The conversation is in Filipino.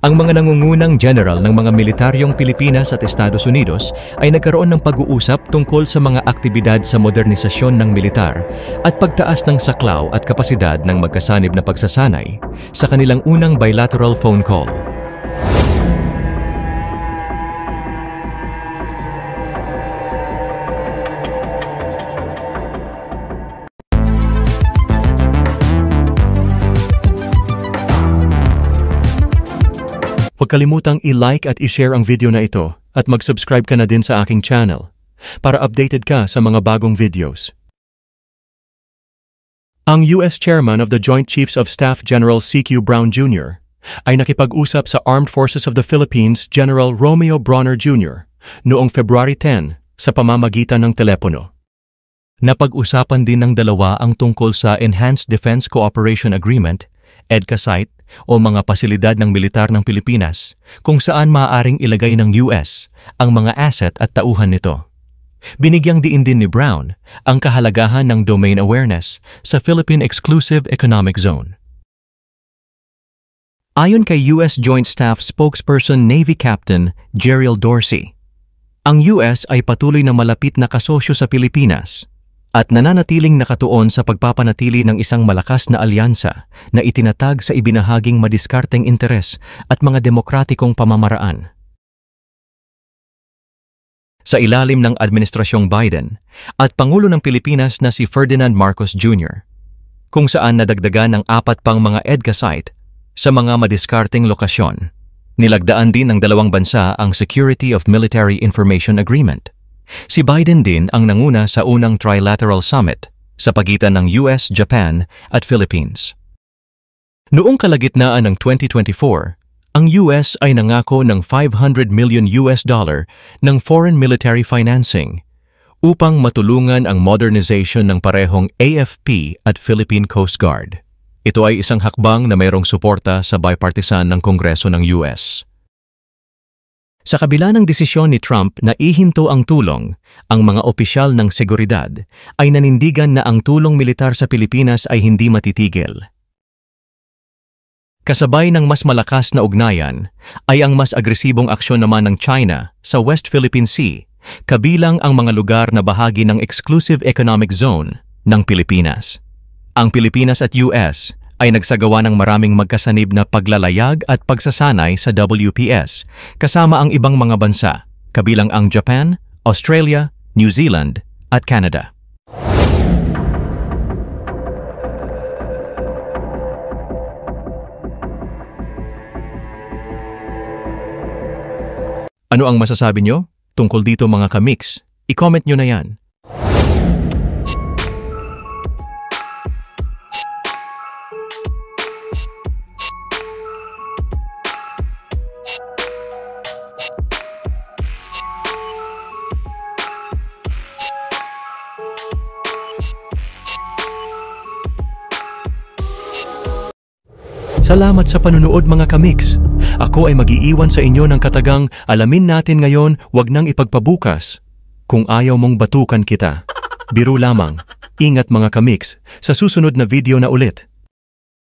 Ang mga nangungunang general ng mga militaryong Pilipinas at Estados Unidos ay nagkaroon ng pag-uusap tungkol sa mga aktibidad sa modernisasyon ng militar at pagtaas ng saklaw at kapasidad ng magkasanib na pagsasanay sa kanilang unang bilateral phone call. Huwag kalimutang i-like at i-share ang video na ito at mag-subscribe ka na din sa aking channel para updated ka sa mga bagong videos. Ang US Chairman of the Joint Chiefs of Staff General C.Q. Brown Jr. ay nakipag-usap sa Armed Forces of the Philippines General Romeo Brawner Jr. noong February 10 sa pamamagitan ng telepono. Napag-usapan din ng dalawa ang tungkol sa Enhanced Defense Cooperation Agreement, EDCA-SITE, o mga pasilidad ng militar ng Pilipinas kung saan maaaring ilagay ng US ang mga asset at tauhan nito. Binigyang diin din ni Brown ang kahalagahan ng domain awareness sa Philippine Exclusive Economic Zone. Ayon kay US Joint Staff Spokesperson Navy Captain Gerald Dorsey, ang US ay patuloy na malapit na kasosyo sa Pilipinas at nananatiling nakatuon sa pagpapanatili ng isang malakas na alyansa na itinatag sa ibinahaging madiskarteng interes at mga demokratikong pamamaraan. Sa ilalim ng Administrasyong Biden at Pangulo ng Pilipinas na si Ferdinand Marcos Jr., kung saan nadagdagan ng 4 pang mga EDCA-SITE sa mga madiskarteng lokasyon, nilagdaan din ng dalawang bansa ang Security of Military Information Agreement. Si Biden din ang nanguna sa unang trilateral summit sa pagitan ng US, Japan at Philippines. Noong kalagitnaan ng 2024, ang US ay nangako ng $500 million ng foreign military financing upang matulungan ang modernization ng parehong AFP at Philippine Coast Guard. Ito ay isang hakbang na mayroong suporta sa bipartisan ng Kongreso ng US. Sa kabila ng desisyon ni Trump na ihinto ang tulong, ang mga opisyal ng seguridad ay nanindigan na ang tulong militar sa Pilipinas ay hindi matitigil. Kasabay ng mas malakas na ugnayan ay ang mas agresibong aksyon naman ng China sa West Philippine Sea, kabilang ang mga lugar na bahagi ng Exclusive Economic Zone ng Pilipinas. Ang Pilipinas at US ay nagsagawa ng maraming magkasanib na paglalayag at pagsasanay sa WPS, kasama ang ibang mga bansa, kabilang ang Japan, Australia, New Zealand at Canada. Ano ang masasabi nyo tungkol dito mga kamix? I-comment nyo na yan. Salamat sa panunood mga kamix. Ako ay mag-iiwan sa inyo ng katagang alamin natin ngayon, wag nang ipagpabukas. Kung ayaw mong batukan kita. Biro lamang. Ingat mga kamix, sa susunod na video na ulit.